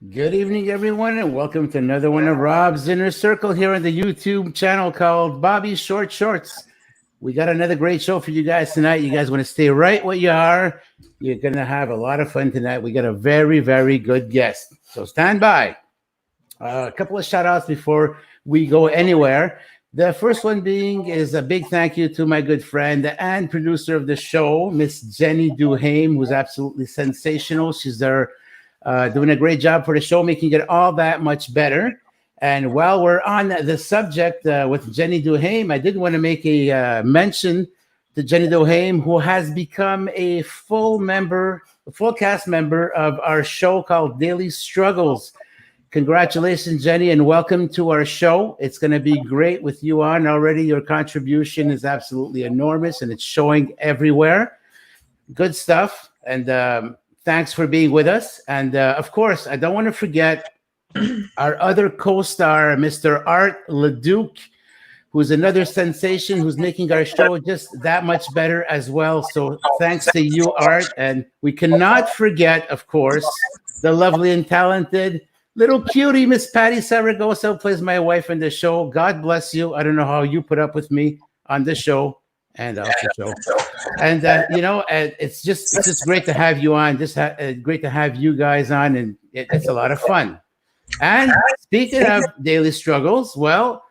Good evening, everyone, and welcome to another one of Rob's Inner Circle here on the YouTube channel called Bobby's Short Shorts. We got another great show for you guys tonight. You guys want to stay right where you are. You're going to have a lot of fun tonight. We got a very, very good guest. So stand by. A couple of shout outs before we go anywhere. The first one being is a big thank you to my good friend and producer of the show, Miss Jenny Duhame, who's absolutely sensational. She's there doing a great job for the show, making it all that much better. And while we're on the subject with Jenny Duhame, I did want to make a mention to Jenny Duhame, who has become a full cast member of our show called Daily Struggles. Congratulations, Jenny, and welcome to our show. It's going to be great with you on already. Your contribution is absolutely enormous, and it's showing everywhere. Good stuff. And thanks for being with us. And of course, I don't want to forget our other co-star, Mr. Art Leduc, who's another sensation who's making our show just that much better as well. So thanks to you, Art. And we cannot forget, of course, the lovely and talented little cutie, Miss Patty Saragosa, who plays my wife in the show. God bless you. I don't know how you put up with me on the show and off the show. And it's just great to have you on. Just great to have you guys on, and it's a lot of fun. And speaking of Daily Struggles, well,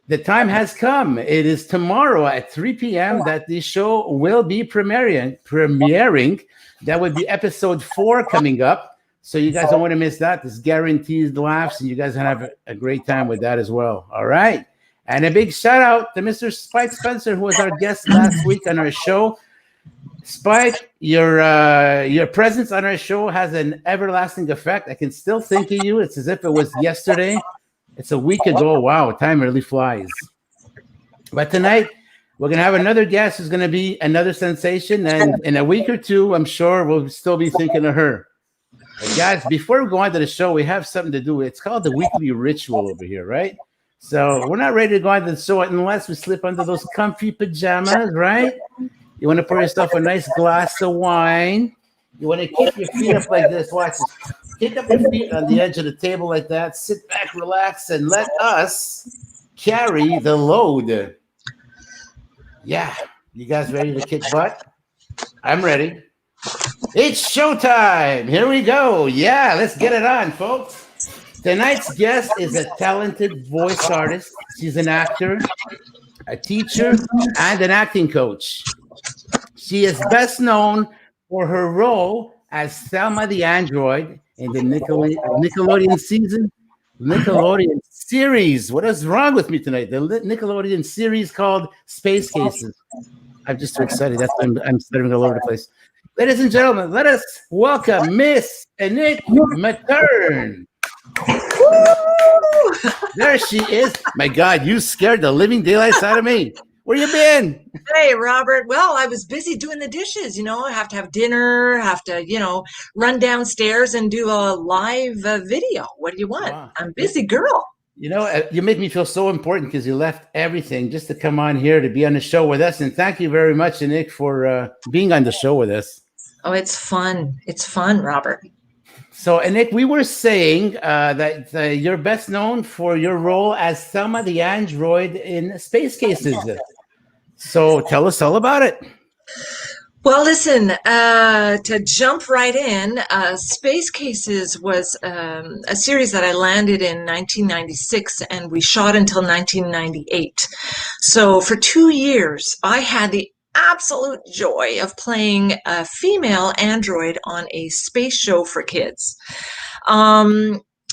the time has come. It is tomorrow at 3 p.m. that the show will be premiering. That would be episode 4 coming up. So you guys don't want to miss that. There's guaranteed laughs, and you guys have a great time with that as well. All right. And a big shout out to Mr. Spike Spencer, who was our guest last week on our show. Spike, your presence on our show has an everlasting effect. I can still think of you. It's as if it was yesterday. It's a week ago. Wow, time really flies. But tonight, we're going to have another guest who's going to be another sensation. And in a week or two, I'm sure we'll still be thinking of her. But guys, before we go on to the show, we have something to do. It's called the weekly ritual over here, right? So we're not ready to go on to the show unless we slip under those comfy pajamas, right? You want to pour yourself a nice glass of wine. You want to kick your feet up like this. Watch this. Kick up your feet on the edge of the table like that. Sit back, relax, and let us carry the load. Yeah. You guys ready to kick butt? I'm ready. It's showtime. Here we go. Yeah, let's get it on, folks. Tonight's guest is a talented voice artist. She's an actor, a teacher, and an acting coach. She is best known for her role as Thelma the android in the Nickelodeon series. What is wrong with me tonight? The Nickelodeon series called Space Cases. I'm just too excited. I'm stuttering all over the place. Ladies and gentlemen, let us welcome Miss Anik Matern. There she is. My God, you scared the living daylights out of me. Where you been? Hey, Robert. Well, I was busy doing the dishes. I have to have dinner, have to, run downstairs and do a live video. What do you want? Wow. I'm busy, girl. You make me feel so important because you left everything just to come on here to be on the show with us. And thank you very much, Anik, for being on the show with us. Oh, it's fun. It's fun, Robert. So, Anik, we were saying that you're best known for your role as Thelma the android in Space Cases. So tell us all about it. Well, listen, to jump right in, Space Cases was a series that I landed in 1996, and we shot until 1998. So for 2 years, I had the absolute joy of playing a female android on a space show for kids.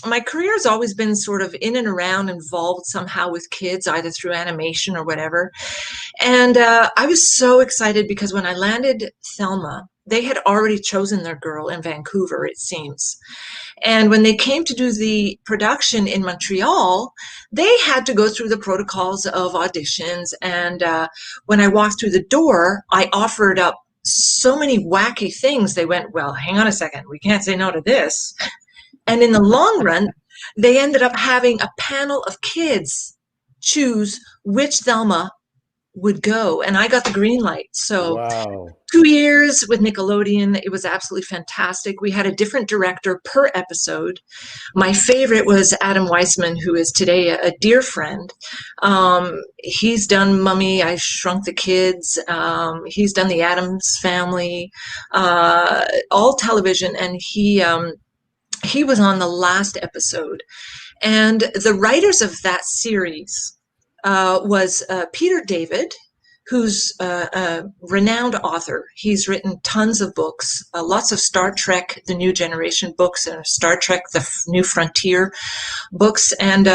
My career has always been sort of in and around, involved somehow with kids, either through animation or whatever. And I was so excited because when I landed Thelma, they had already chosen their girl in Vancouver, it seems. And when they came to do the production in Montreal, they had to go through the protocols of auditions. And when I walked through the door, I offered up so many wacky things. They went, well, hang on a second, we can't say no to this. And in the long run, they ended up having a panel of kids choose which Thelma would go, and I got the green light. So Wow. 2 years with Nickelodeon, it was absolutely fantastic. We had a different director per episode. My favorite was Adam Weissman, who is today a dear friend. He's done Mummy, I Shrunk the Kids. He's done The Addams Family, all television, and he was on the last episode. And the writers of that series was Peter David, who's a renowned author. He's written tons of books, lots of Star Trek, The New Generation books, and Star Trek, The New Frontier books. And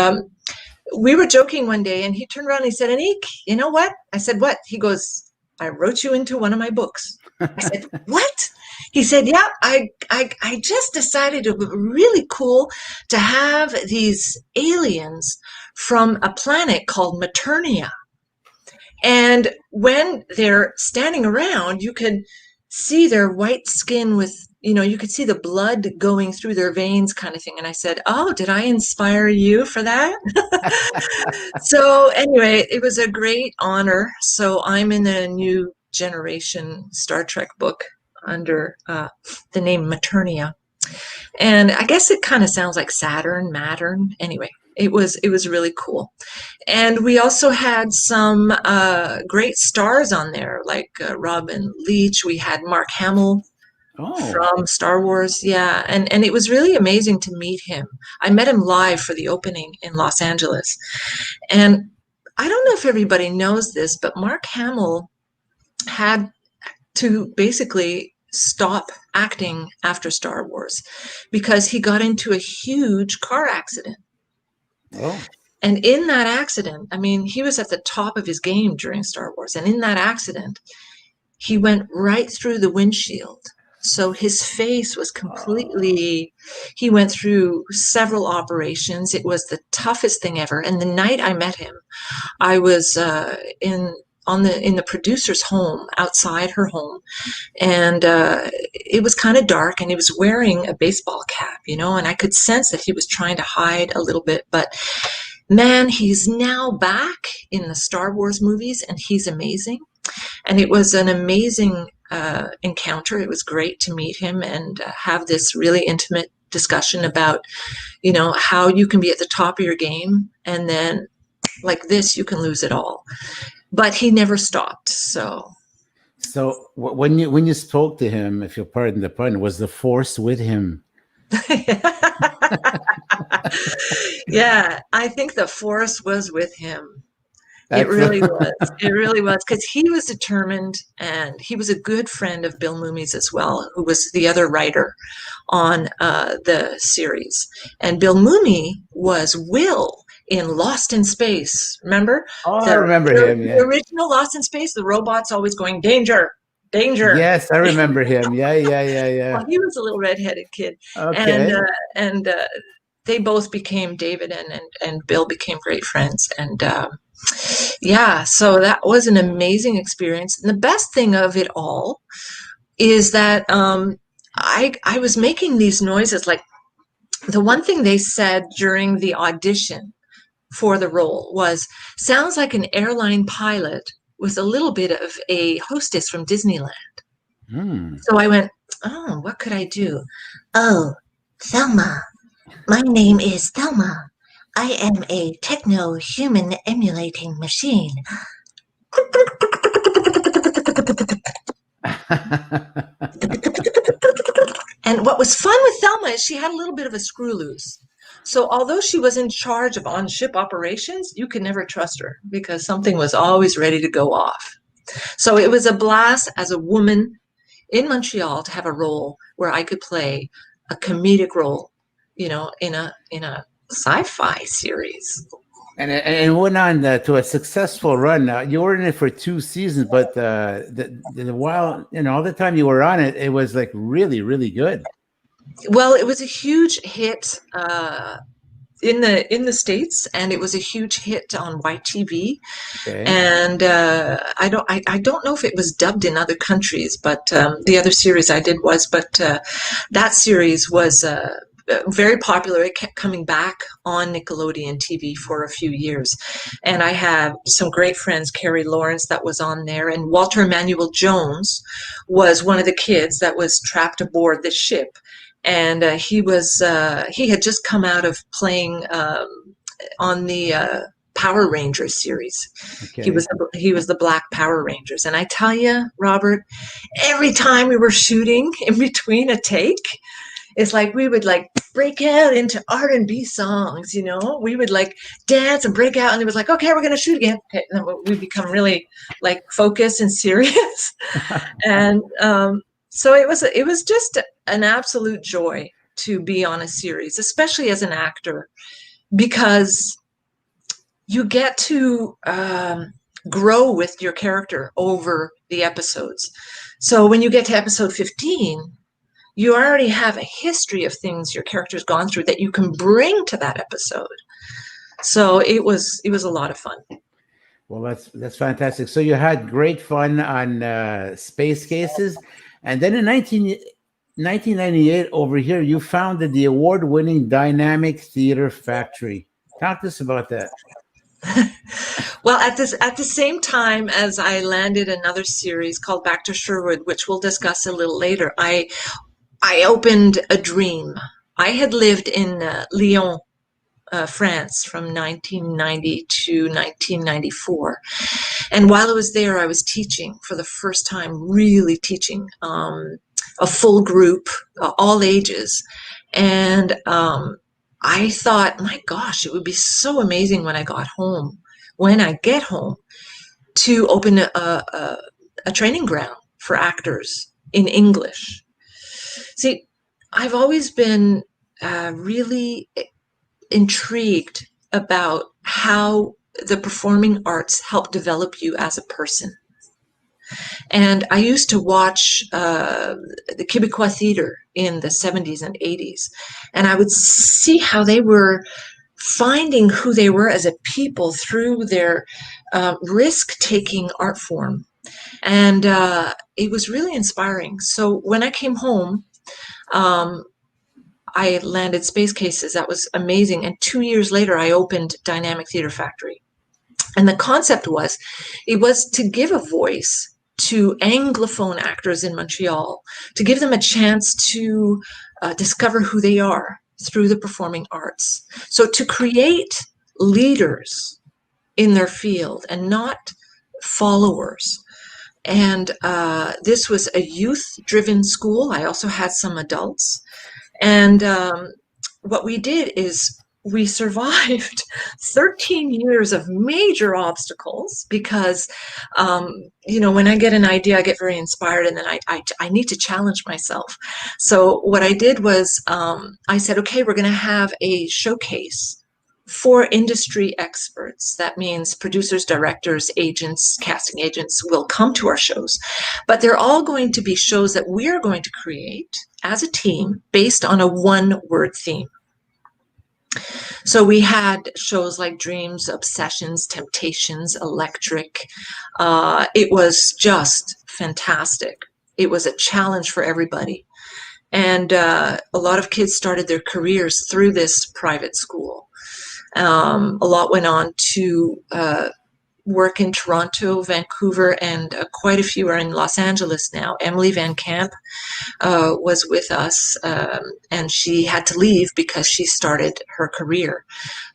we were joking one day, and he turned around and he said, Anik, you know what? I said, what? He goes, I wrote you into one of my books. I said, what? He said, yeah, I just decided it would be really cool to have these aliens from a planet called Maternia. And when they're standing around, you could see their white skin with, you could see the blood going through their veins kind of thing. And I said, oh, did I inspire you for that? So anyway, it was a great honor. So I'm in a New Generation Star Trek book under the name Maternia. And I guess it kind of sounds like Saturn, Matern. Anyway, it was really cool. And we also had some great stars on there, like Robin Leach. We had Mark Hamill from Star Wars. Yeah. And it was really amazing to meet him. I met him live for the opening in Los Angeles. And I don't know if everybody knows this, but Mark Hamill had to basically stop acting after Star Wars because he got into a huge car accident. Oh. And in that accident, I mean, he was at the top of his game during Star Wars. And in that accident, he went right through the windshield. So his face was completely, he went through several operations. It was the toughest thing ever. And the night I met him, I was in the producer's home, outside her home, and it was kind of dark, and he was wearing a baseball cap, and I could sense that he was trying to hide a little bit, but man, he's now back in the Star Wars movies, and he's amazing. And it was an amazing encounter. It was great to meet him and have this really intimate discussion about, how you can be at the top of your game, and then like this, you can lose it all. But he never stopped. So when you spoke to him, if you'll pardon the pun, was the Force with him? Yeah, I think the Force was with him. It really was. It really was, because he was determined, and he was a good friend of Bill Mooney's as well, who was the other writer on the series. And Bill Mooney was Will in Lost in Space. Remember? Oh, I remember him. Yeah. The original Lost in Space, the robot's always going, danger, danger. Yes, I remember him. Yeah. Well, he was a little redheaded kid. Okay. And they both became, David and Bill became great friends. And yeah, so that was an amazing experience. And the best thing of it all is that I was making these noises. Like, the one thing they said during the audition for the role was, sounds like an airline pilot with a little bit of a hostess from Disneyland. So I went, oh, what could I do? Oh, Thelma. My name is Thelma. I am a techno-human emulating machine. And what was fun with Thelma is she had a little bit of a screw loose. So although she was in charge of on-ship operations, you could never trust her because something was always ready to go off. So it was a blast as a woman in Montreal to have a role where I could play a comedic role, in a sci-fi series. And it went on to a successful run. You were in it for 2 seasons, but the while all the time you were on it, it was like really, really good. Well, it was a huge hit in the States, and it was a huge hit on YTV. Okay. And I don't know if it was dubbed in other countries, but the other series I did was. But that series was very popular. It kept coming back on Nickelodeon TV for a few years. And I have some great friends, Carrie Lawrence, that was on there, and Walter Emmanuel Jones was one of the kids that was trapped aboard the ship. And he had just come out of playing on the Power Rangers series. Okay. He was the Black Power Rangers. And I tell you, Robert, every time we were shooting in between a take, it's like we would like break out into R&B songs, you know. We would like dance and break out, and it was like, okay, we're gonna shoot again. Okay, and then we become really like focused and serious. And so it was just an absolute joy to be on a series, especially as an actor, because you get to grow with your character over the episodes. So when you get to episode 15, you already have a history of things your character's gone through that you can bring to that episode. So it was a lot of fun. Well, that's fantastic. So you had great fun on Space Cases, and then in 1998 over here, you founded the award-winning Dynamic Theater Factory. Talk to us about that. Well, at the same time as I landed another series called Back to Sherwood, which we'll discuss a little later, I opened a dream. I had lived in Lyon, France from 1990 to 1994. And while I was there, I was teaching for the first time, really teaching a full group, all ages. And I thought, my gosh, it would be so amazing when I get home, to open a training ground for actors in English. See, I've always been really intrigued about how the performing arts help develop you as a person. And I used to watch the Québécois theater in the 70s and 80s, and I would see how they were finding who they were as a people through their risk-taking art form. And it was really inspiring. So when I came home, I landed Space Cases. That was amazing. And 2 years later, I opened Dynamic Theater Factory. And the concept was, it was to give a voice to Anglophone actors in Montreal, to give them a chance to discover who they are through the performing arts. So to create leaders in their field and not followers. And this was a youth-driven school. I also had some adults. And what we did is we survived 13 years of major obstacles because, when I get an idea, I get very inspired, and then I need to challenge myself. So what I did was I said, okay, we're going to have a showcase for industry experts. That means producers, directors, agents, casting agents will come to our shows, but they're all going to be shows that we're going to create as a team based on a one-word theme. So we had shows like Dreams, Obsessions, Temptations, Electric. It was just fantastic. It was a challenge for everybody. And a lot of kids started their careers through this private school. A lot went on to work in Toronto, Vancouver, and quite a few are in Los Angeles now. Emily Van Camp was with us, and she had to leave because she started her career.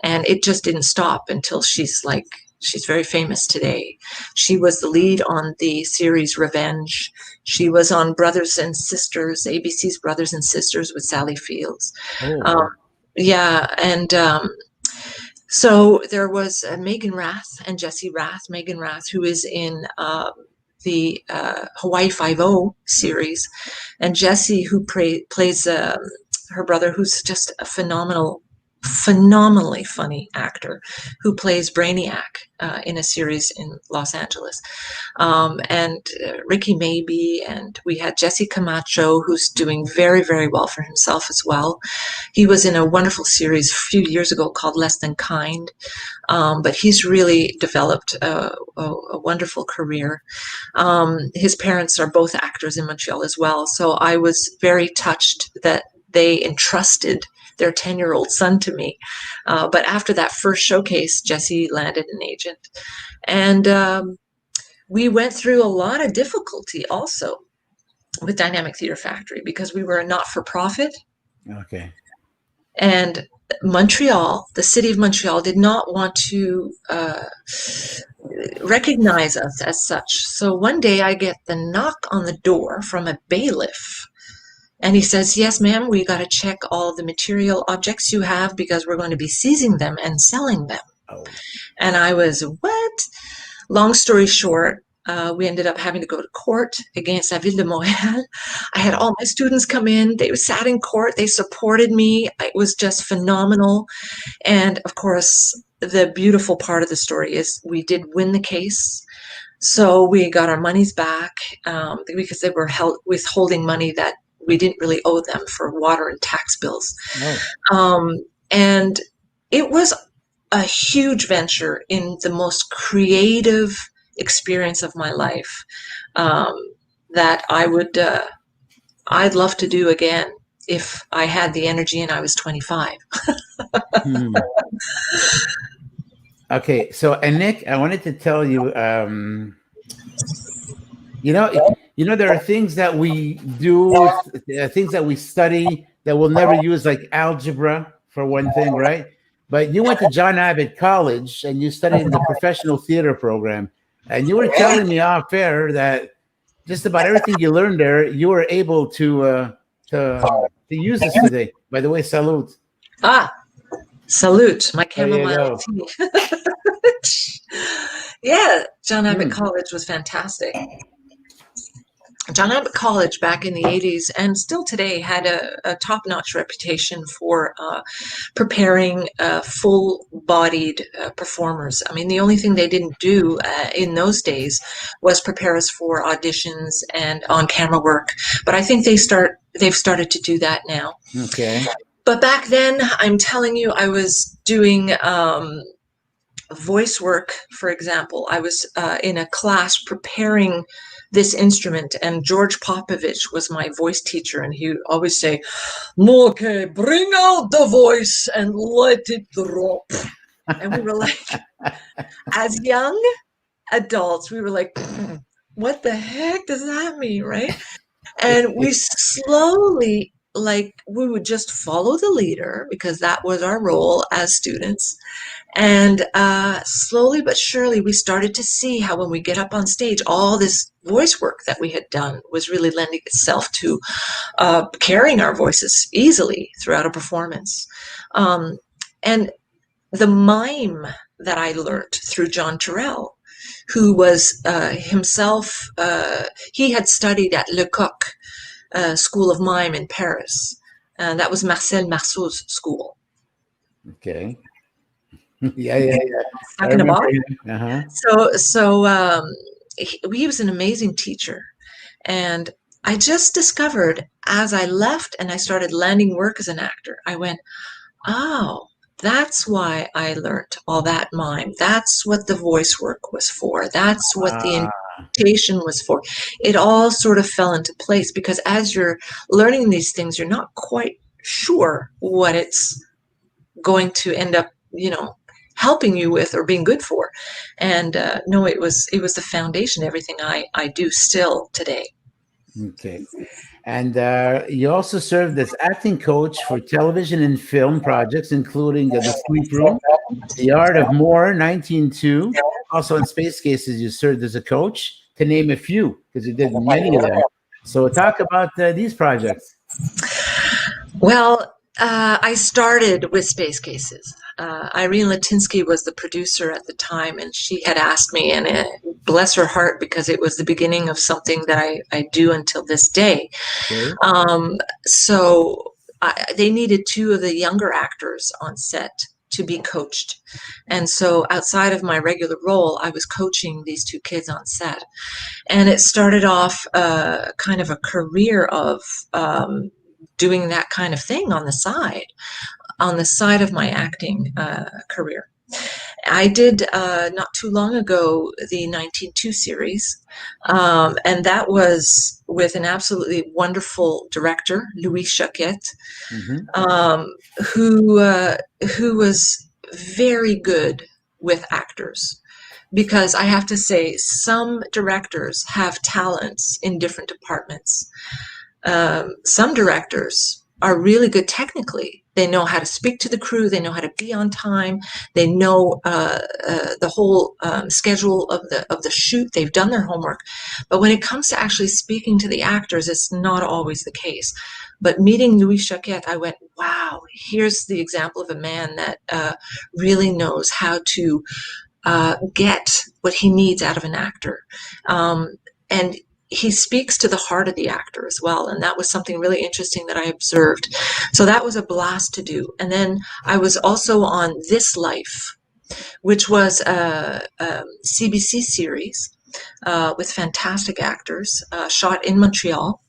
And it just didn't stop until she's very famous today. She was the lead on the series Revenge. She was on Brothers and Sisters, ABC's Brothers and Sisters with Sally Fields. Oh. So there was Megan Rath and Jesse Rath. Megan Rath, who is in the Hawaii Five-0 series, and Jesse, who plays her brother, who's just a phenomenally funny actor, who plays Brainiac in a series in Los Angeles, and Ricky Maybe, and we had Jesse Camacho, who's doing very, very well for himself as well. He was in a wonderful series a few years ago called Less Than Kind, but he's really developed a wonderful career. His parents are both actors in Montreal as well, so I was very touched that they entrusted their 10-year-old son to me. But after that first showcase, Jesse landed an agent. And we went through a lot of difficulty also with Dynamic Theatre Factory because we were a not-for-profit. Okay. And Montreal, the city of Montreal, did not want to recognize us as such. So one day I get the knock on the door from a bailiff. And he says, yes, ma'am, we got to check all the material objects you have because we're going to be seizing them and selling them. Oh. And I was, what? Long story short, we ended up having to go to court against La Ville de Montréal. I had all my students come in. They sat in court. They supported me. It was just phenomenal. And of course, the beautiful part of the story is we did win the case. So we got our monies back because they were withholding money that we didn't really owe them for water and tax bills. Oh. And it was a huge venture in the most creative experience of my life that I'd love to do again if I had the energy and I was 25. Okay, so Anik, I wanted to tell you, there are things that we do, things that we study that we'll never use, like algebra for one thing, right? But you went to John Abbott College and you studied in the professional theater program. And you were telling me off air that just about everything you learned there, you were able to use this today. By the way, salute. Salute. My chamomile tea. Yeah, John Abbott College was fantastic. John Abbott College back in the 80s and still today had a top-notch reputation for preparing full-bodied performers. I mean, the only thing they didn't do in those days was prepare us for auditions and on-camera work. But I think they've started to do that now. Okay. But back then, I'm telling you, I was doing voice work, for example. I was in a class preparing this instrument, and George Popovich was my voice teacher, and he would always say, okay, bring out the voice and let it drop. And we were like, as young adults, we were like, what the heck does that mean, right? And we slowly, we would just follow the leader because that was our role as students. And slowly but surely, we started to see how when we get up on stage, all this voice work that we had done was really lending itself to carrying our voices easily throughout a performance. And the mime that I learned through John Terrell, who was himself, he had studied at Lecoq School of Mime in Paris. That was Marcel Marceau's school. Okay. Yeah. Stuck in a box. Uh-huh. So he was an amazing teacher. And I just discovered as I left and I started landing work as an actor, I went, oh, that's why I learned all that mime. That's what the voice work was for. That's what the invitation was for. It all sort of fell into place because as you're learning these things, you're not quite sure what it's going to end up, helping you with or being good for. And no, it was the foundation, everything I do still today. Okay. And you also served as acting coach for television and film projects, including The Sleep Room, The Art of More, 19.2. Also in Space Cases, you served as a coach, to name a few, because you did many of them. So talk about these projects. Well, I started with Space Cases. Irene Latinsky was the producer at the time, and she had asked me, and bless her heart, because it was the beginning of something that I do until this day. Okay. So they needed two of the younger actors on set to be coached. And so outside of my regular role, I was coaching these two kids on set. And it started off kind of a career of doing that kind of thing on the side of my acting career. I did not too long ago the 1902 series, and that was with an absolutely wonderful director, Louis Choquette, um, who was very good with actors. Because I have to say, some directors have talents in different departments. Some directors are really good technically. They know how to speak to the crew. They know how to be on time. They know the whole schedule of the shoot. They've done their homework. But when it comes to actually speaking to the actors, it's not always the case. But meeting Louis Choquette, I went, wow, here's the example of a man that really knows how to get what he needs out of an actor. And he speaks to the heart of the actor as well. And that was something really interesting that I observed. So that was a blast to do. And then I was also on This Life, which was a CBC series with fantastic actors, shot in Montreal.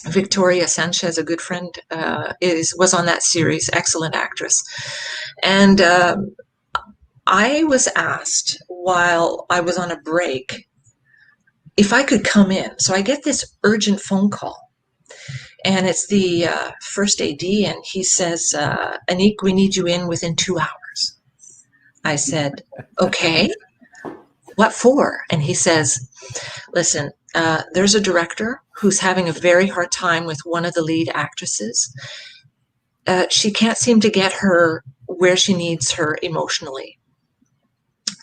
Victoria Sanchez, a good friend, was on that series, excellent actress. And I was asked while I was on a break if I could come in. So I get this urgent phone call, and it's the first AD, and he says, Anik, we need you in within 2 hours. I said, okay, what for? And he says, listen, there's a director who's having a very hard time with one of the lead actresses. She can't seem to get her where she needs her emotionally.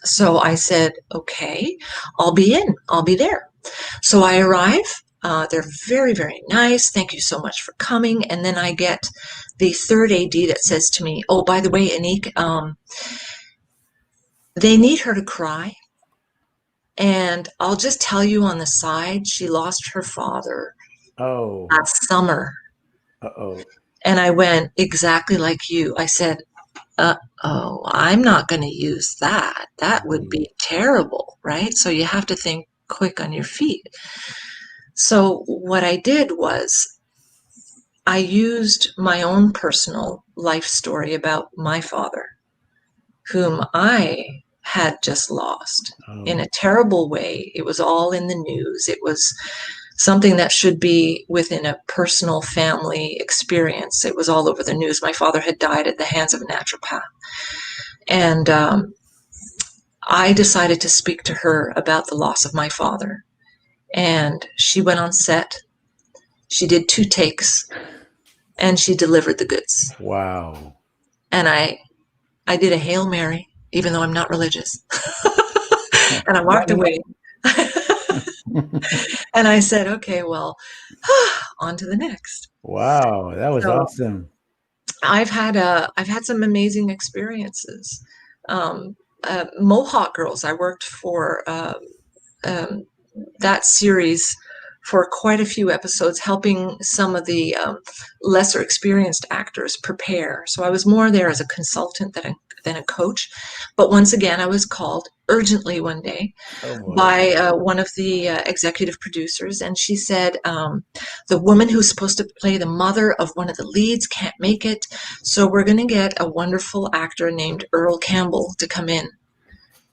So I said, okay, I'll be in. I'll be there. So I arrive. They're very, very nice. Thank you so much for coming. And then I get the third AD that says to me, oh, by the way, Anik, they need her to cry. And I'll just tell you on the side, she lost her father last summer. And I went, exactly like you. I said, oh, I'm not going to use that. That would be terrible, right? So you have to think quick on your feet. So what I did was I used my own personal life story about my father, whom I had just lost in a terrible way. It was all in the news. It was something that should be within a personal family experience. It was all over the news. My father had died at the hands of a naturopath. And I decided to speak to her about the loss of my father. And she went on set. She did 2 takes, and she delivered the goods. Wow. And I did a Hail Mary, even though I'm not religious. And I walked away. And I said, okay, well, on to the next. Wow, that was awesome. I've had some amazing experiences. Mohawk Girls, I worked for that series for quite a few episodes, helping some of the lesser experienced actors prepare. So I was more there as a consultant than a coach. But once again, I was called urgently one day by one of the executive producers, and she said, the woman who's supposed to play the mother of one of the leads can't make it, so we're going to get a wonderful actor named Earl Campbell to come in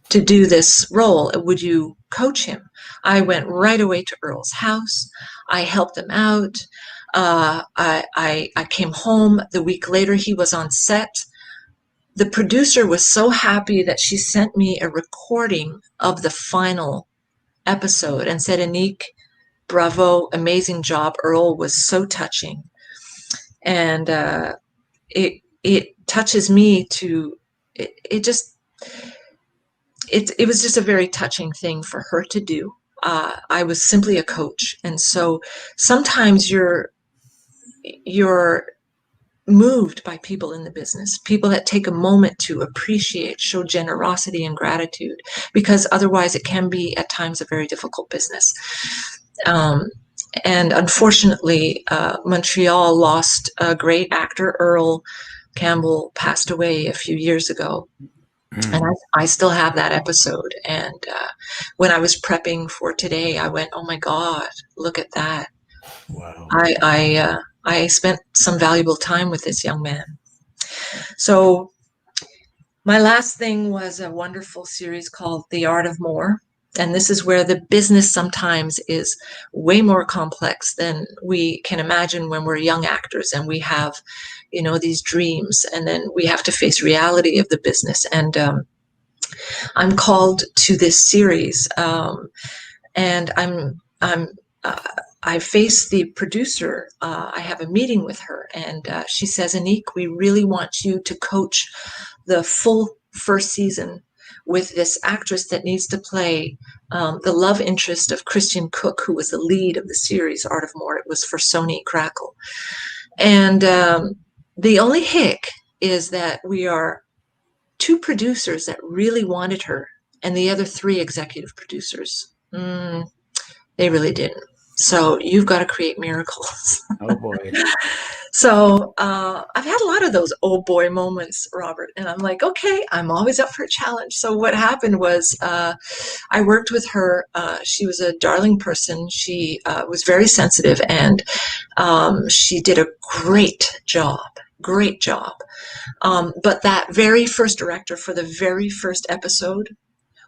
to do this role. Would you coach him? I went right away to Earl's house. I helped him out. I came home. The week later, he was on set. The producer was so happy that she sent me a recording of the final episode and said, Anik, bravo, amazing job. Earl was so touching. And it touches me to, it was just a very touching thing for her to do. I was simply a coach. And so sometimes you're moved by people in the business, people that take a moment to appreciate, show generosity and gratitude, because otherwise it can be at times a very difficult business. And unfortunately, Montreal lost a great actor. Earl Campbell passed away a few years ago. And I still have that episode. And when I was prepping for today, I went, oh my God, look at that. Wow. I spent some valuable time with this young man. So My last thing was a wonderful series called The Art of More. And this is where the business sometimes is way more complex than we can imagine when we're young actors and we have, these dreams, and then we have to face reality of the business. And I'm called to this series, and I face the producer. I have a meeting with her, and she says, Anik, we really want you to coach the full first season with this actress that needs to play the love interest of Christian Cook, who was the lead of the series Art of More. It was for Sony Crackle. And the only hick is that we are 2 producers that really wanted her, and the other 3 executive producers, they really didn't. So you've got to create miracles. Oh boy. So I've had a lot of those oh boy moments, Robert, and I'm like, okay, I'm always up for a challenge. So what happened was I worked with her. She was a darling person. She was very sensitive, and she did a great job. But that very first director for the very first episode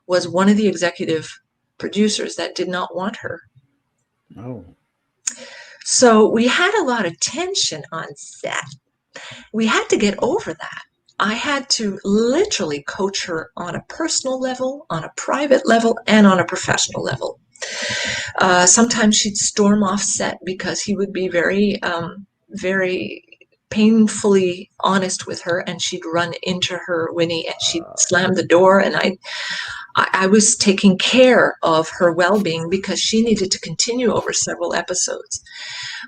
was one of the executive producers that did not want her. Oh. So we had a lot of tension on set. We had to get over that. I had to literally coach her on a personal level, on a private level, and on a professional level. Sometimes she'd storm off set because he would be very, very painfully honest with her, and she'd run into her Winnie, and she'd slam the door, and I was taking care of her well-being because she needed to continue over several episodes.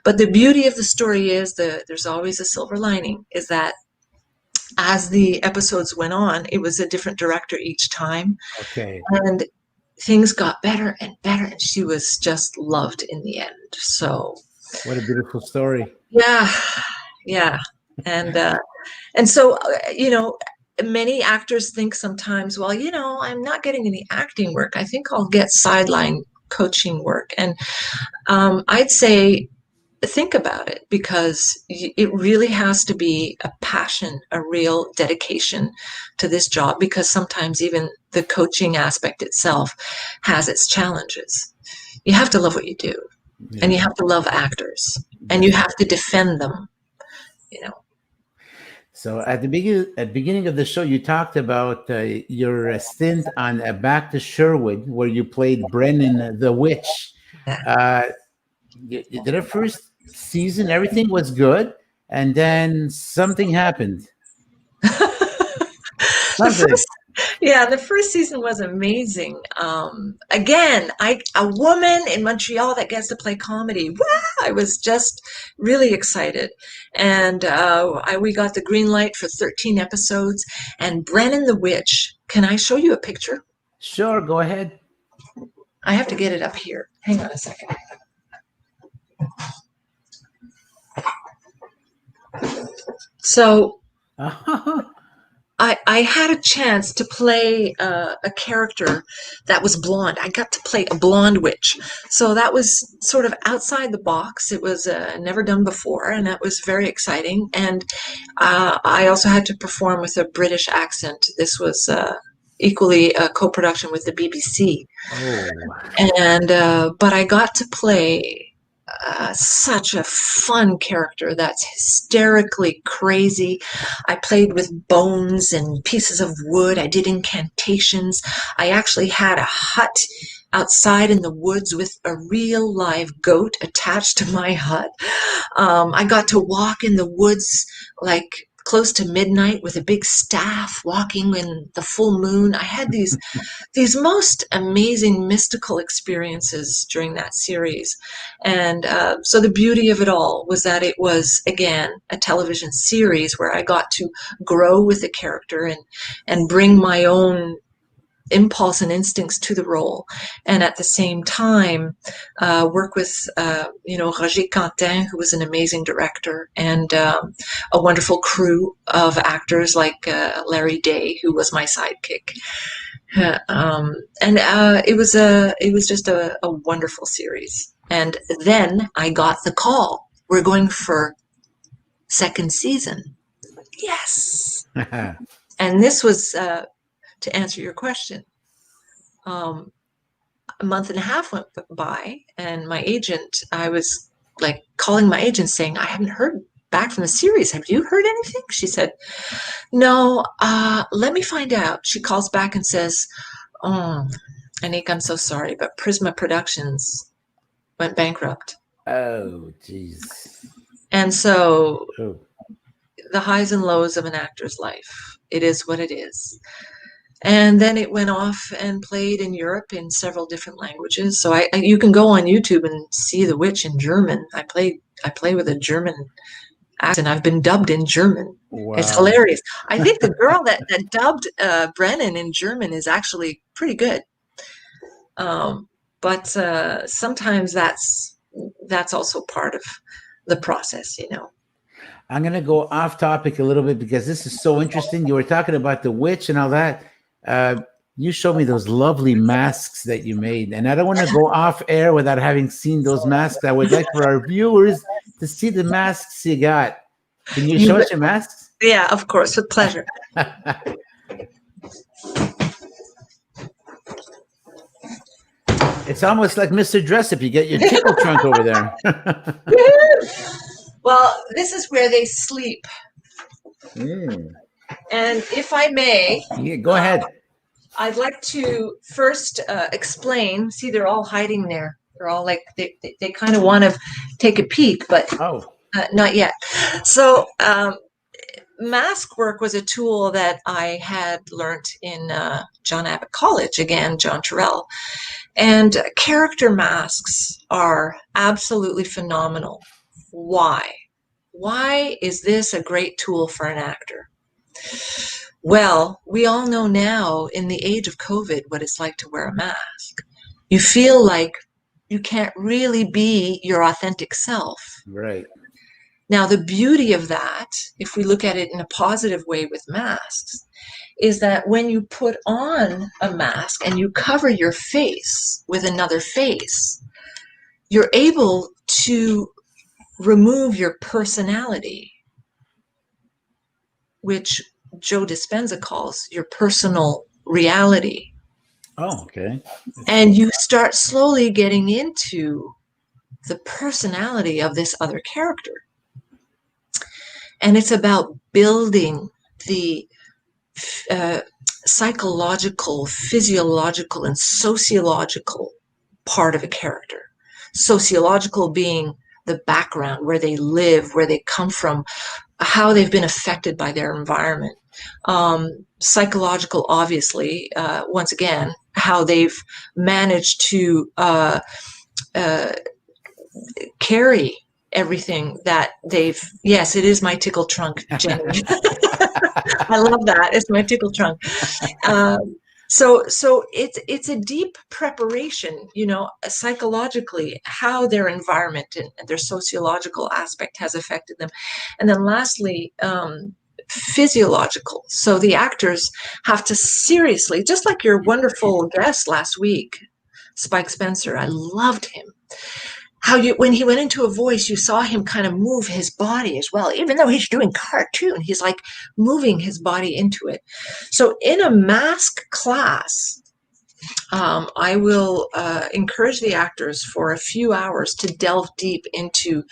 But the beauty of the story is there's always a silver lining, is that as the episodes went on, it was a different director each time. Okay. And things got better and better, and she was just loved in the end. So what a beautiful story. Yeah. And so, many actors think sometimes, well, I'm not getting any acting work. I think I'll get sideline coaching work. And I'd say, think about it, because it really has to be a passion, a real dedication to this job, because sometimes even the coaching aspect itself has its challenges. You have to love what you do, and you have to love actors, and you have to defend them, So at the beginning of the show, you talked about your stint on Back to Sherwood, where you played Brenan the Witch. The first season, everything was good, and then something happened. The first season was amazing. Again, a woman in Montreal that gets to play comedy. Wow, I was just really excited. And we got the green light for 13 episodes. And Brenan the Witch, can I show you a picture? Sure, go ahead. I have to get it up here. Hang on a second. So I had a chance to play a character that was blonde. I got to play a blonde witch. So that was sort of outside the box. It was never done before, and that was very exciting. And I also had to perform with a British accent. This was equally a co-production with the BBC. Oh. And but I got to play such a fun character that's hysterically crazy. I played with bones and pieces of wood. I did incantations. I actually had a hut outside in the woods with a real live goat attached to my hut. I got to walk in the woods like close to midnight with a big staff, walking in the full moon. I had these most amazing mystical experiences during that series. And so the beauty of it all was that it was, again, a television series where I got to grow with the character and bring my own impulse and instincts to the role, and at the same time work with Roger Quentin, who was an amazing director, and a wonderful crew of actors like Larry Day, who was my sidekick. It was just a wonderful series. And then I got the call, we're going for second season. Yes. And this was to answer your question. A month and a half went by, and my agent, I was like calling my agent saying, I haven't heard back from the series. Have you heard anything? She said, no, let me find out. She calls back and says, oh, Anik, I'm so sorry, but Prisma Productions went bankrupt. Oh, jeez. And so the highs and lows of an actor's life, it is what it is. And then it went off and played in Europe in several different languages. So you can go on YouTube and see The Witch in German. I play with a German accent. I've been dubbed in German. Wow. It's hilarious. I think the girl that dubbed Brenan in German is actually pretty good. But sometimes that's also part of the process, you know. I'm going to go off topic a little bit because this is so interesting. You were talking about The Witch and all that. You showed me those lovely masks that you made, and I don't want to go off air without having seen those masks. I would like for our viewers to see the masks you got. Can you show us your masks? Yeah, of course, with pleasure. It's almost like Mr. Dress Up. You get your tickle trunk over there. Well, this is where they sleep. And if I may, yeah, go ahead. I'd like to first explain. See, they're all hiding there. They're all like, they kind of want to take a peek, but not yet. So mask work was a tool that I had learned in John Abbott College, again, John Terrell. And character masks are absolutely phenomenal. Why? Why is this a great tool for an actor? Well, we all know now in the age of COVID what it's like to wear a mask. You feel like you can't really be your authentic self. Right. Now, the beauty of that, if we look at it in a positive way with masks, is that when you put on a mask and you cover your face with another face, you're able to remove your personality, which Joe Dispenza calls your personal reality. Oh, okay. And you start slowly getting into the personality of this other character. And it's about building the psychological, physiological, and sociological part of a character. Sociological being the background, where they live, where they come from, how they've been affected by their environment. Psychological, obviously, once again, how they've managed to carry everything that they've, yes, it is my tickle trunk, Jenny. I love that. It's my tickle trunk. So it's a deep preparation, you know, psychologically, how their environment and their sociological aspect has affected them. And then lastly, physiological. So the actors have to seriously, just like your wonderful guest last week, Spike Spencer, I loved him. How when he went into a voice, you saw him kind of move his body as well. Even though he's doing cartoon, he's like moving his body into it. So in a mask class, I will encourage the actors for a few hours to delve deep into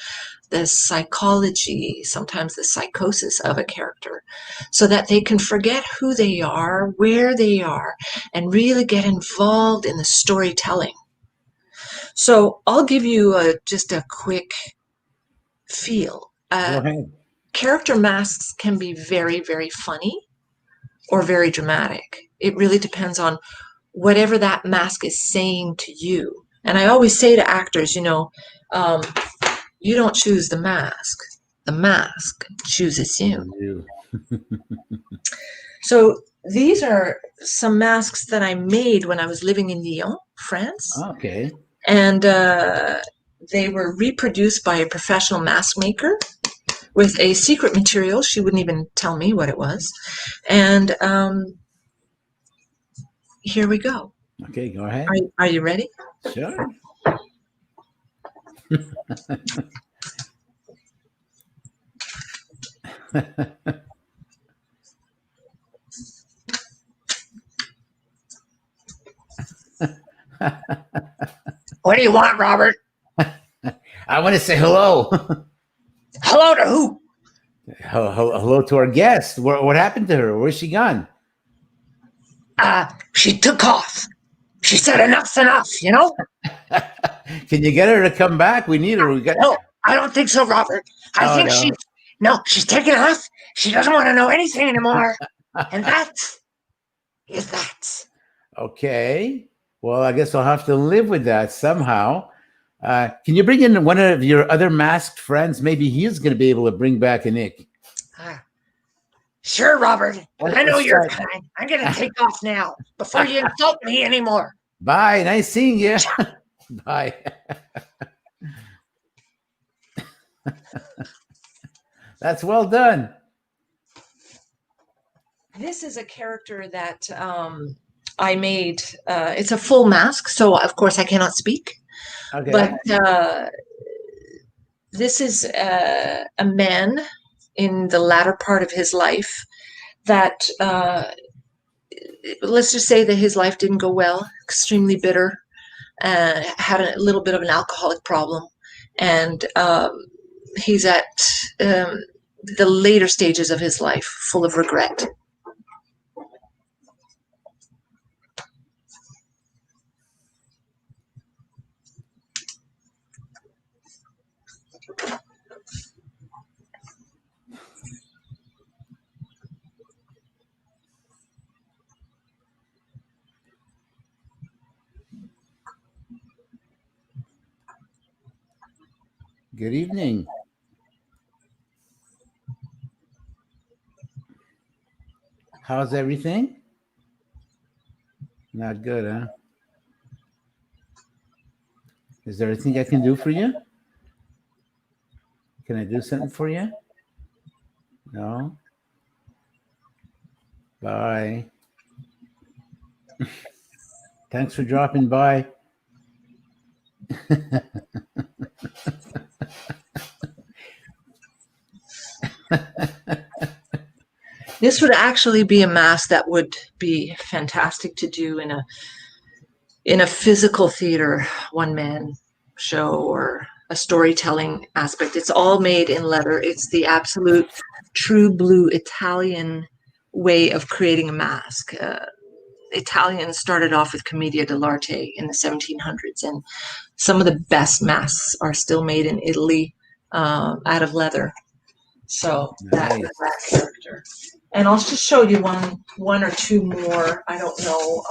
the psychology, sometimes the psychosis of a character, so that they can forget who they are, where they are, and really get involved in the storytelling. So I'll give you just a quick feel. Character masks can be very, very funny or very dramatic. It really depends on whatever that mask is saying to you. And I always say to actors, you know, you don't choose the mask chooses you. So these are some masks that I made when I was living in Lyon, France. Okay. And they were reproduced by a professional mask maker with a secret material. She wouldn't even tell me what it was. And here we go. Okay, go ahead. Are you ready? Sure. What do you want, Robert? I want to say hello. Hello to who? Hello to our guest. What happened to her? Where's she gone? She took off. She said enough's enough, you know? Can you get her to come back? We need her. No, I don't think so, Robert. I think she's taken off. She doesn't want to know anything anymore. And that is that. Okay. Well, I guess I'll have to live with that somehow. Can you bring in one of your other masked friends? Maybe he's going to be able to bring back Anik. Sure, Robert. I know you're kind. I'm going to take off now before you insult me anymore. Bye. Nice seeing you. Bye. That's well done. This is a character that I made. It's a full mask, so of course I cannot speak. Okay. But this is a man in the latter part of his life that, let's just say that his life didn't go well, extremely bitter, had a little bit of an alcoholic problem. And he's at the later stages of his life, full of regret. Good evening. How's everything? Not good, huh? Is there anything I can do for you? Can I do something for you? No? Bye. Thanks for dropping by. This would actually be a mask that would be fantastic to do in a physical theater one-man show or a storytelling aspect. It's all made in leather. It's the absolute true blue Italian way of creating a mask. Italians started off with commedia dell'arte in the 1700s, and some of the best masks are still made in Italy out of leather. So that is that character. And I'll just show you one or two more. I don't know.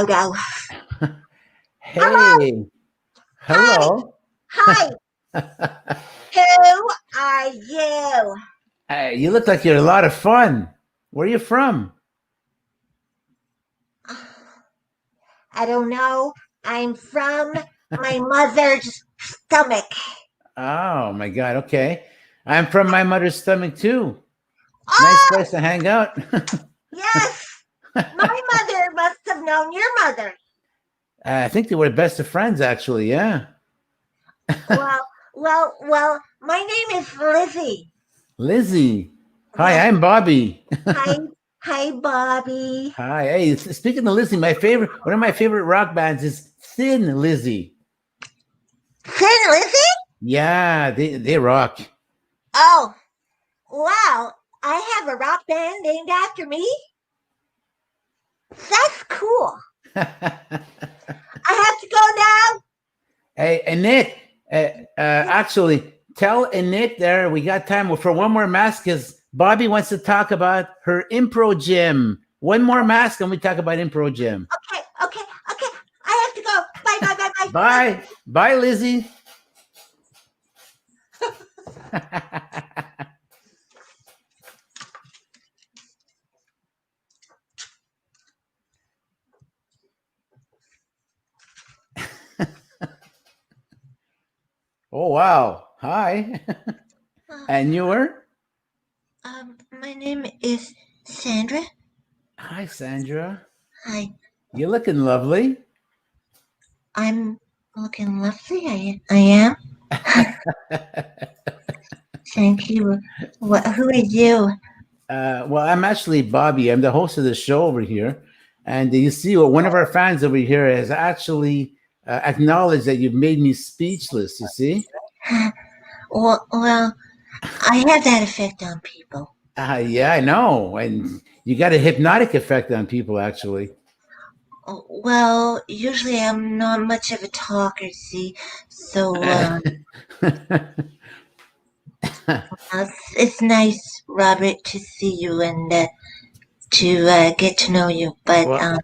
Go. Hey. Hello. Hi. Who are you? Hey, you look like you're a lot of fun. Where are you from? I don't know. I'm from my mother's stomach. Oh my God. Okay. I'm from my mother's stomach too. Oh, Nice place to hang out. yes. My mother must have known your mother. I think they were best of friends, actually. Yeah. Well, my name is Lizzie. Lizzie. Hi, I'm Bobby. Hi, Bobby. Hi. Hey, speaking of Lizzie, one of my favorite rock bands is Thin Lizzy. Thin Lizzie? Yeah, they rock. Oh, wow. I have a rock band named after me? That's cool. I have to go now. Hey, Anik, actually, tell Anik there we got time for one more mask because Bobby wants to talk about her Impro Gym. One more mask and we talk about Impro Gym. Okay. I have to go. Bye. Bye, Lizzie. Oh, wow. Hi. And you were? My name is Sandra. Hi, Sandra. Hi. You're looking lovely. I'm looking lovely. I am. Thank you. Who are you? Well, I'm actually Bobby. I'm the host of the show over here. And you see, one of our fans over here has actually acknowledged that you've made me speechless, you see? Well, I have that effect on people. Yeah, I know. And you got a hypnotic effect on people, actually. Well, usually I'm not much of a talker, see? So, it's nice, Robert, to see you and to get to know you. But Well,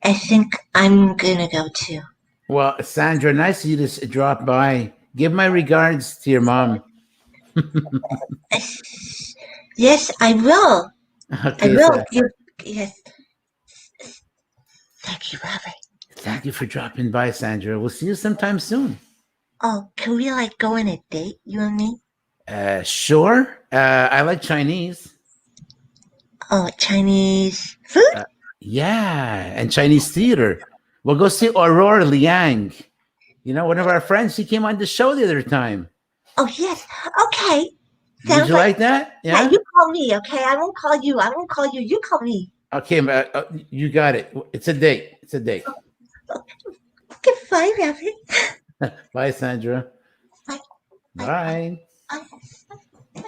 I think I'm gonna go too. well, Sandra, nice of you to drop by. Give my regards to your mom. Yes, I will. I Okay, will. so Yes. Thank you, Robert. thank you for dropping by, Sandra. We'll see you sometime soon. Oh, can we like go on a date, you and me? Sure. I like Chinese. Oh, Chinese food? Yeah, and Chinese theater. We'll go see Aurora Liang. You know, one of our friends, she came on the show the other time. Oh, yes. Okay. Would Sounds you like that? Yeah, Yeah. you call me, okay? I won't call you. I won't call you. You call me. Okay, you got it. It's a date. It's a date. Okay, bye, Robert. Bye, Sandra. Bye. Bye. Bye.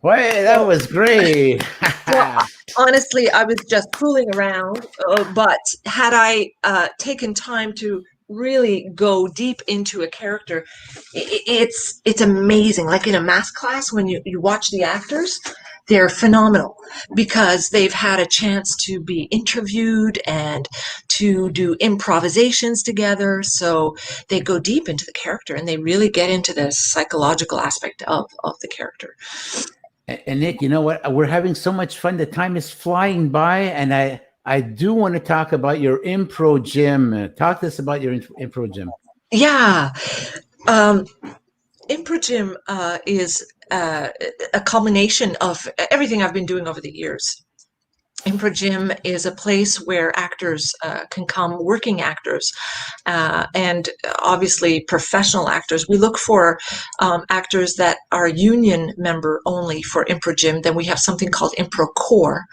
Boy, that was great. Well, honestly, I was just fooling around, but had I taken time to really go deep into a character, it's amazing. Like in a math class, when you watch the actors, they're phenomenal because they've had a chance to be interviewed and to do improvisations together. So they go deep into the character and they really get into the psychological aspect of the character. And Nick, you know what? We're having so much fun. The time is flying by, and I do want to talk about your Impro Gym. Talk to us about your Impro Gym. Yeah. Impro Gym is a culmination of everything I've been doing over the years. Impro Gym is a place where actors can come, working actors, and obviously professional actors. We look for actors that are union member only for Impro Gym. Then we have something called Impro Core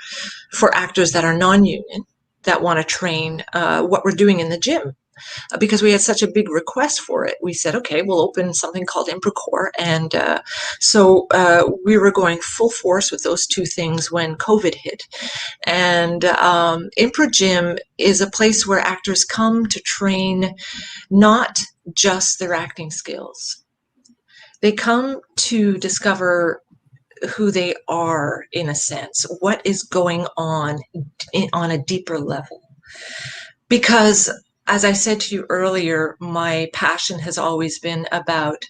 for actors that are non-union that want to train what we're doing in the gym. Because we had such a big request for it, we said, okay, we'll open something called Impro Core. And so we were going full force with those two things when COVID hit. And Impro Gym is a place where actors come to train not just their acting skills. They come to discover who they are, in a sense, what is going on a deeper level. Because as I said to you earlier, my passion has always been about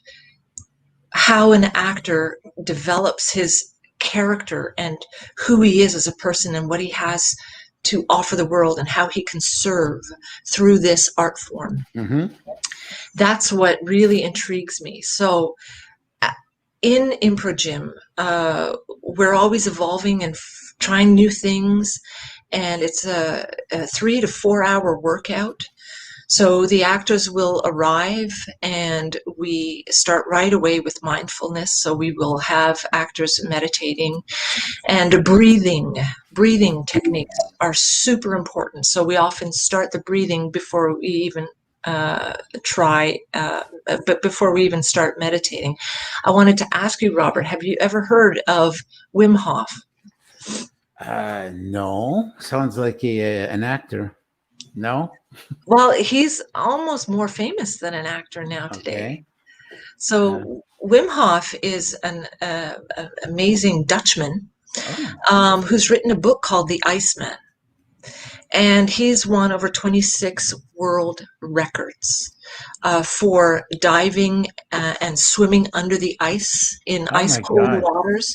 how an actor develops his character and who he is as a person and what he has to offer the world and how he can serve through this art form. Mm-hmm. That's what really intrigues me. So in Impro Gym, we're always evolving and trying new things, and it's a 3 to 4 hour workout. So the actors will arrive and we start right away with mindfulness. So we will have actors meditating, and breathing techniques are super important. So we often start the breathing before we even before we even start meditating. I wanted to ask you, Robert, have you ever heard of Wim Hof? No. Sounds like an actor. No? Well, he's almost more famous than an actor now today. Okay. So Wim Hof is an amazing Dutchman who's written a book called The Iceman. And he's won over 26 world records for diving and swimming under the ice in ice-cold waters,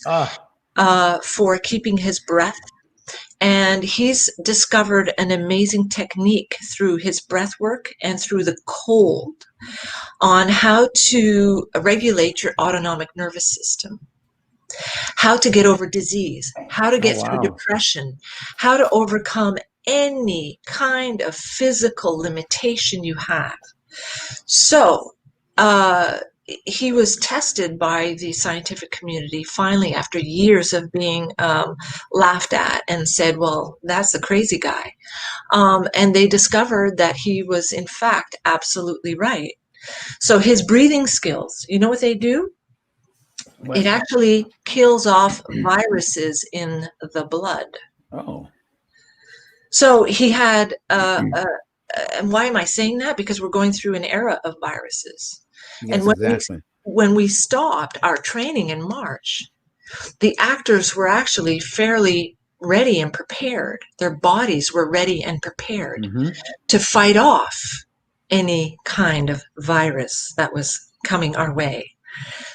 for keeping his breath. And he's discovered an amazing technique through his breath work and through the cold on how to regulate your autonomic nervous system. how to get over disease, how to Oh, get through wow. depression, how to overcome any kind of physical limitation you have. So he was tested by the scientific community finally after years of being laughed at and said, well, that's the crazy guy. And they discovered that he was, in fact, absolutely right. So his breathing skills, you know what they do? What? It actually kills off viruses in the blood. Oh. So he had, and why am I saying that? Because we're going through an era of viruses. Yes, And exactly. when we stopped our training in March, the actors were actually fairly ready and prepared. Their bodies were ready and prepared to fight off any kind of virus that was coming our way.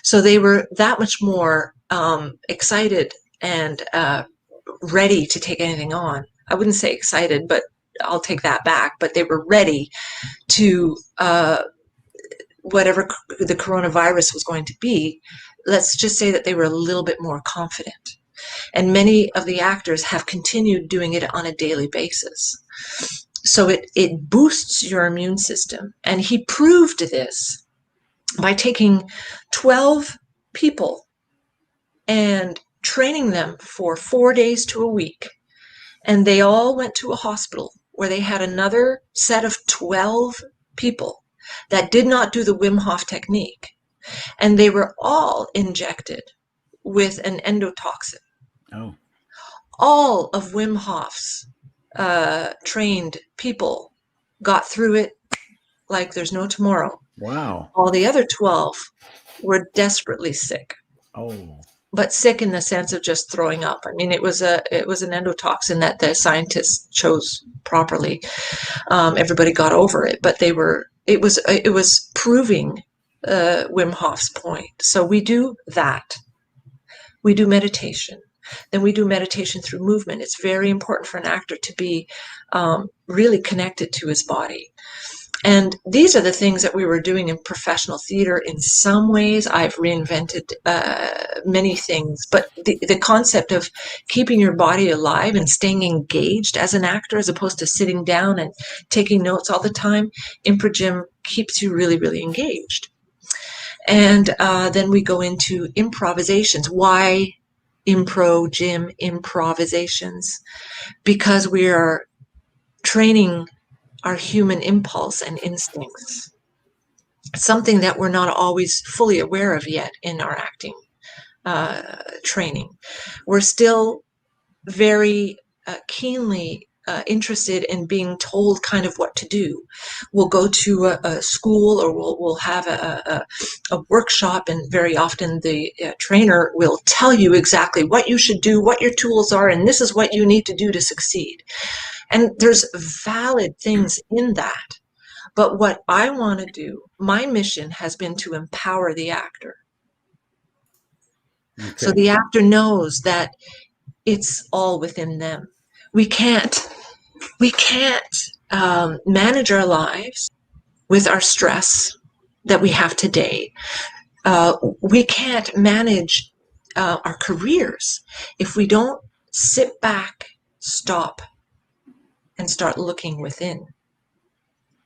So they were that much more excited and ready to take anything on. I wouldn't say excited, but I'll take that back. But they were ready to whatever the coronavirus was going to be. Let's just say that they were a little bit more confident. And many of the actors have continued doing it on a daily basis. So it boosts your immune system. And he proved this by taking 12 people and training them for 4 days to a week. And they all went to a hospital where they had another set of 12 people that did not do the Wim Hof technique. And they were all injected with an endotoxin. Oh. All of Wim Hof's trained people got through it like there's no tomorrow. Wow. All the other 12 were desperately sick. Oh. But sick in the sense of just throwing up. I mean, it was an endotoxin that the scientists chose properly. Everybody got over it, but it was proving Wim Hof's point. So we do that. We do meditation. Then we do meditation through movement. It's very important for an actor to be really connected to his body. And these are the things that we were doing in professional theater. In some ways, I've reinvented many things, but the concept of keeping your body alive and staying engaged as an actor, as opposed to sitting down and taking notes all the time, Impro Gym keeps you really, really engaged. And then we go into improvisations. Why Impro Gym improvisations? Because we are training our human impulse and instincts, something that we're not always fully aware of yet in our acting training. We're still very keenly interested in being told kind of what to do. We'll go to a school, or we'll have a workshop, and very often the trainer will tell you exactly what you should do, what your tools are, and this is what you need to do to succeed. And there's valid things in that. But what I want to do, my mission has been to empower the actor. Okay. So the actor knows that it's all within them. We can't manage our lives with our stress that we have today. We can't manage our careers if we don't sit back, stop, and start looking within.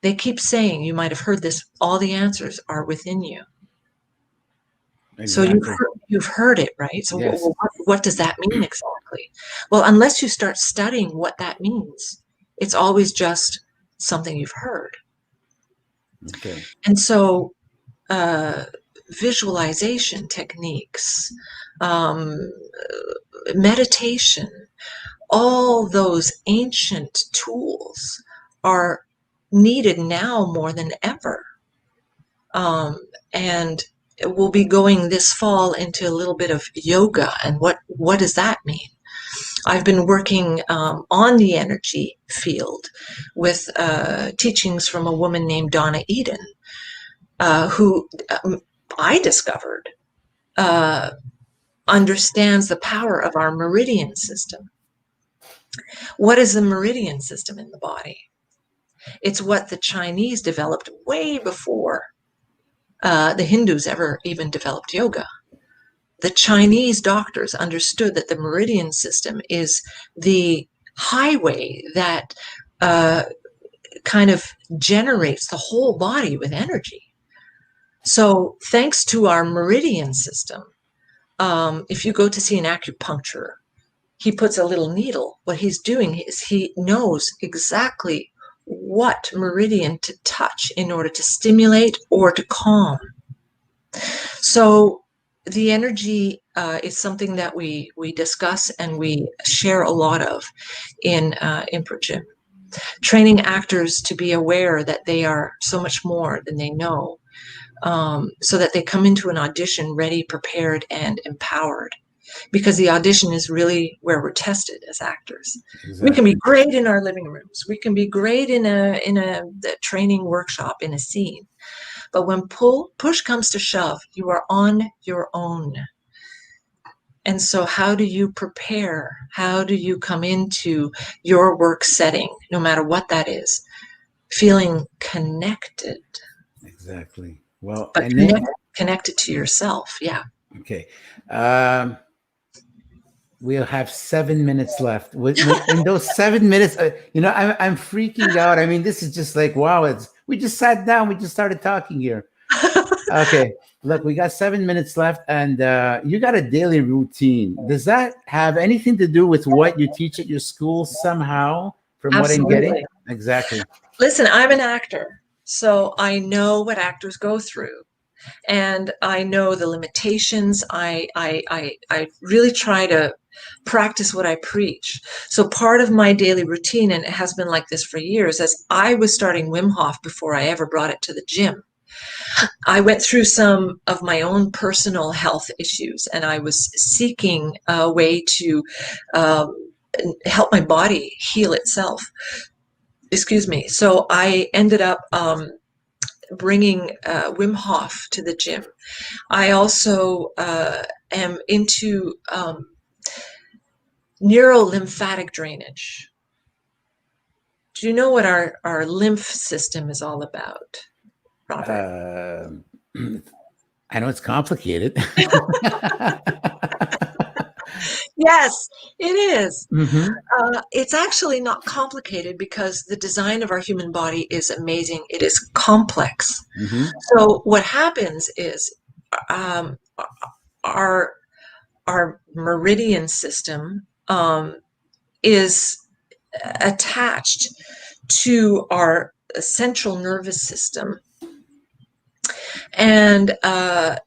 They keep saying, you might have heard this, all the answers are within you. Exactly. So you've heard it, right? So yes. What does that mean exactly? Well, unless you start studying what that means, it's always just something you've heard. Okay. And so visualization techniques, meditation, all those ancient tools are needed now more than ever. And we'll be going this fall into a little bit of yoga. And what does that mean? I've been working on the energy field with teachings from a woman named Donna Eden, who I discovered understands the power of our meridian system. What is the meridian system in the body? It's what the Chinese developed way before the Hindus ever even developed yoga. the Chinese doctors understood that the meridian system is the highway that kind of generates the whole body with energy. So thanks to our meridian system, if you go to see an acupuncturist, he puts a little needle. What he's doing is he knows exactly what meridian to touch in order to stimulate or to calm. So the energy is something that we discuss and we share a lot of in Impro Gym. Training actors to be aware that they are so much more than they know, so that they come into an audition ready, prepared, and empowered. Because the audition is really where we're tested as actors. Exactly. We can be great in our living rooms. We can be great in a training workshop, in a scene. But when push comes to shove, you are on your own. And so how do you prepare? How do you come into your work setting, no matter what that is, feeling connected? Exactly. Well, but connected to yourself. Yeah. Okay. We'll have 7 minutes left. In those 7 minutes, I'm freaking out. I mean, this is just like, wow, we just sat down. We just started talking here. Okay. Look, we got 7 minutes left, and you got a daily routine. Does that have anything to do with what you teach at your school somehow, from Absolutely. what I'm getting? Exactly. Listen, I'm an actor, so I know what actors go through. And I know the limitations. I really try to practice what I preach. So part of my daily routine, and it has been like this for years, as I was starting Wim Hof before I ever brought it to the gym. I went through some of my own personal health issues, and I was seeking a way to help my body heal itself. Excuse me. So I ended up bringing Wim Hof to the gym. I also am into neurolymphatic drainage. Do you know what our lymph system is all about, Robert? I know it's complicated. Yes, it is. Mm-hmm. It's actually not complicated because the design of our human body is amazing. It is complex. Mm-hmm. So what happens is our meridian system is attached to our central nervous system. And what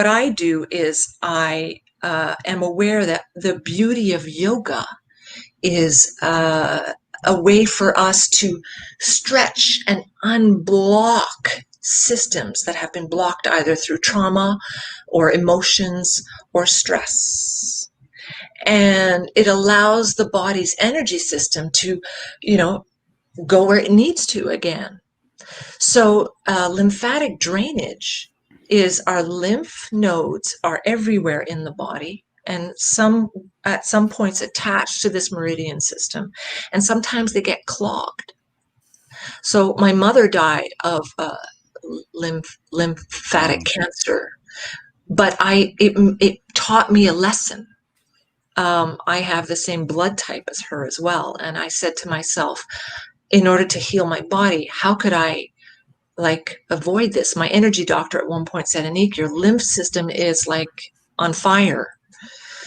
I do is I am aware that the beauty of yoga is a way for us to stretch and unblock systems that have been blocked either through trauma or emotions or stress. And it allows the body's energy system to, go where it needs to again. So lymphatic drainage is our lymph nodes are everywhere in the body, and at some points attached to this meridian system, and sometimes they get clogged. So my mother died of lymphatic cancer, but it taught me a lesson. I have the same blood type as her as well, and I said to myself, in order to heal my body, how could I avoid this? My energy doctor at one point said, Anik, your lymph system is on fire.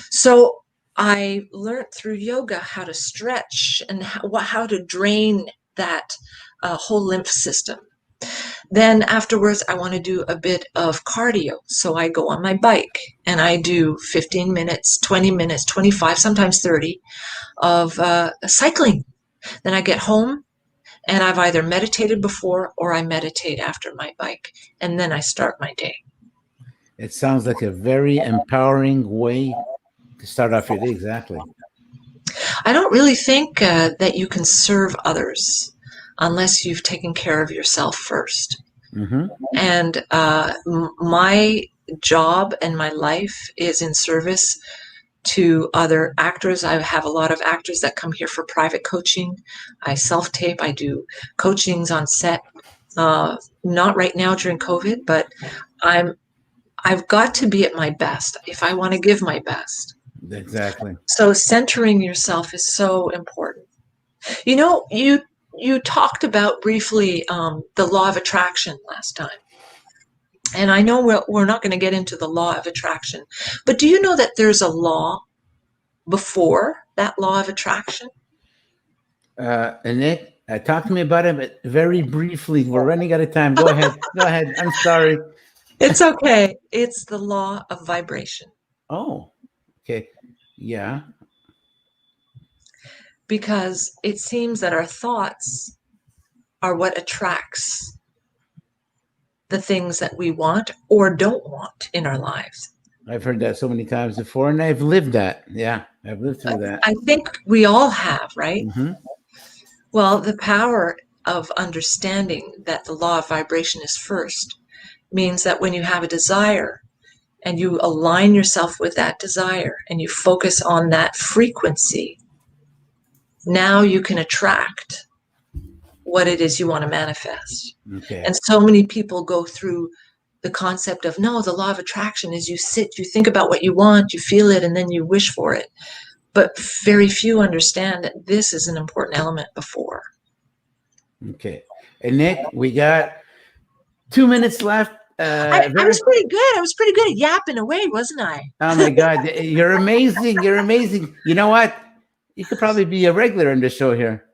So I learned through yoga how to stretch and how to drain that whole lymph system. Then afterwards, I want to do a bit of cardio. So I go on my bike and I do 15 minutes, 20 minutes, 25, sometimes 30 of cycling. Then I get home and I've either meditated before or I meditate after my bike. And then I start my day. It sounds like a very empowering way to start off your day. Exactly. I don't really think that you can serve others unless you've taken care of yourself first. Mm-hmm. And my job and my life is in service to other actors. I have a lot of actors that come here for private coaching. I self-tape. I do coachings on set. Not right now during COVID, but I've got to be at my best if I want to give my best. Exactly. So centering yourself is so important. You know, you talked about briefly the law of attraction last time. And I know we're not going to get into the law of attraction, but do you know that there's a law before that law of attraction? Nick, talk to me about it, but very briefly. We're running out of time. Go ahead. Go ahead. I'm sorry. It's okay. It's the law of vibration. Oh, okay. Yeah. Because it seems that our thoughts are what attracts the things that we want or don't want in our lives. I've heard that so many times before, and I've lived that. Yeah, I've lived through that. I think we all have, right? Mm-hmm. Well, the power of understanding that the law of vibration is first means that when you have a desire and you align yourself with that desire and you focus on that frequency, now you can attract what it is you want to manifest. Okay. And so many people go through the concept of, no, the law of attraction is you sit, you think about what you want, you feel it, and then you wish for it. But very few understand that this is an important element before. Okay. And Nick, we got 2 minutes left. I was pretty good. I was pretty good at yapping away, wasn't I? Oh my God. You're amazing. You're amazing. You know what? You could probably be a regular in the show here.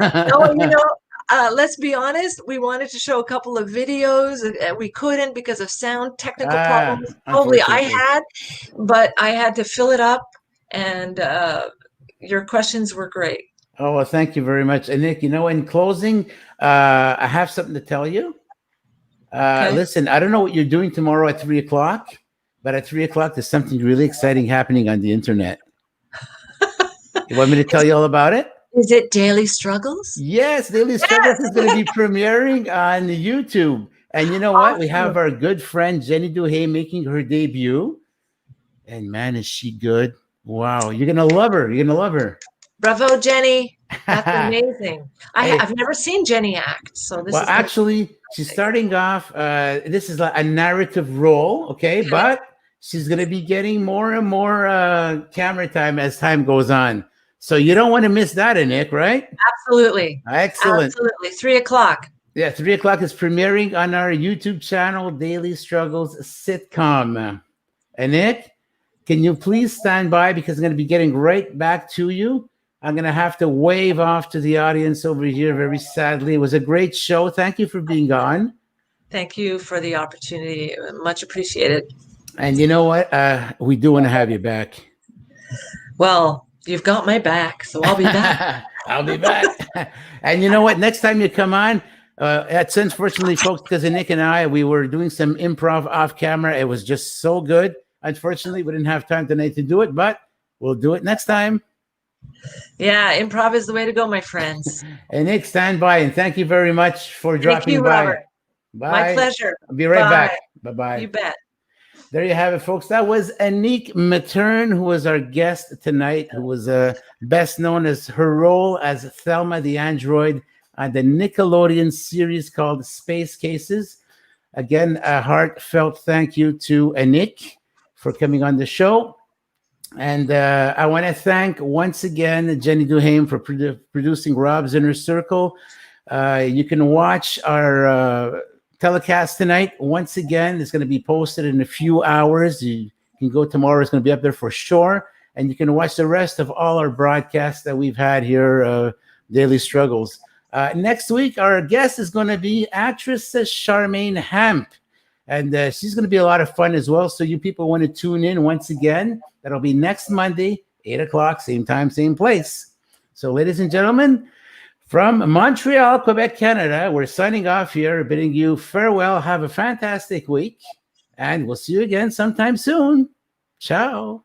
No, you know, let's be honest. We wanted to show a couple of videos. We couldn't because of sound technical problems. Probably I had, but I had to fill it up. And your questions were great. Oh, well, thank you very much. And Nick, you know, in closing, I have something to tell you. Okay. Listen, I don't know what you're doing tomorrow at 3:00, but at 3:00, there's something really exciting happening on the internet. You want me to tell you all about it? Is it Daily Struggles? Yes, Daily Struggles is going to be premiering on YouTube. And you know what? We have our good friend Jenny Duhay making her debut. And man, is she good. Wow, you're going to love her. You're going to love her. Bravo, Jenny. That's amazing. I've never seen Jenny act. So this is actually, she's starting off. This is like a narrative role, okay? But she's going to be getting more and more camera time as time goes on. So you don't want to miss that, Anik, right? Absolutely. Excellent. Absolutely. 3:00. Yeah, 3:00 is premiering on our YouTube channel, Daily Struggles Sitcom. Anik, can you please stand by because I'm going to be getting right back to you. I'm going to have to wave off to the audience over here very sadly. It was a great show. Thank you for being on. Thank you for the opportunity. Much appreciated. And you know what? We do want to have you back. Well, you've got my back, so I'll be back. I'll be back. And you know what? Next time you come on, it's unfortunately, folks, because Nick and I, we were doing some improv off camera. It was just so good. Unfortunately, we didn't have time tonight to do it, but we'll do it next time. Yeah, improv is the way to go, my friends. And Nick, stand by, and thank you very much for dropping by. Robert. Bye. My pleasure. I'll be right back. Bye-bye. You bet. There you have it, folks. That was Anik Matern, who was our guest tonight, who was best known as her role as Thelma the android on the Nickelodeon series called Space Cases. Again, a heartfelt thank you to Anik for coming on the show. And I want to thank once again Jenny Duhay for producing Rob's Inner Circle. You can watch our telecast tonight. Once again, it's going to be posted in a few hours. You can go tomorrow. It's going to be up there for sure. And you can watch the rest of all our broadcasts that we've had here, Daily Struggles. Next week, our guest is going to be actress Charmaine Hamp. And she's going to be a lot of fun as well. So you people want to tune in once again. That'll be next Monday, 8:00, same time, same place. So ladies and gentlemen, from Montreal, Quebec, Canada, we're signing off here, bidding you farewell. Have a fantastic week. And we'll see you again sometime soon. Ciao.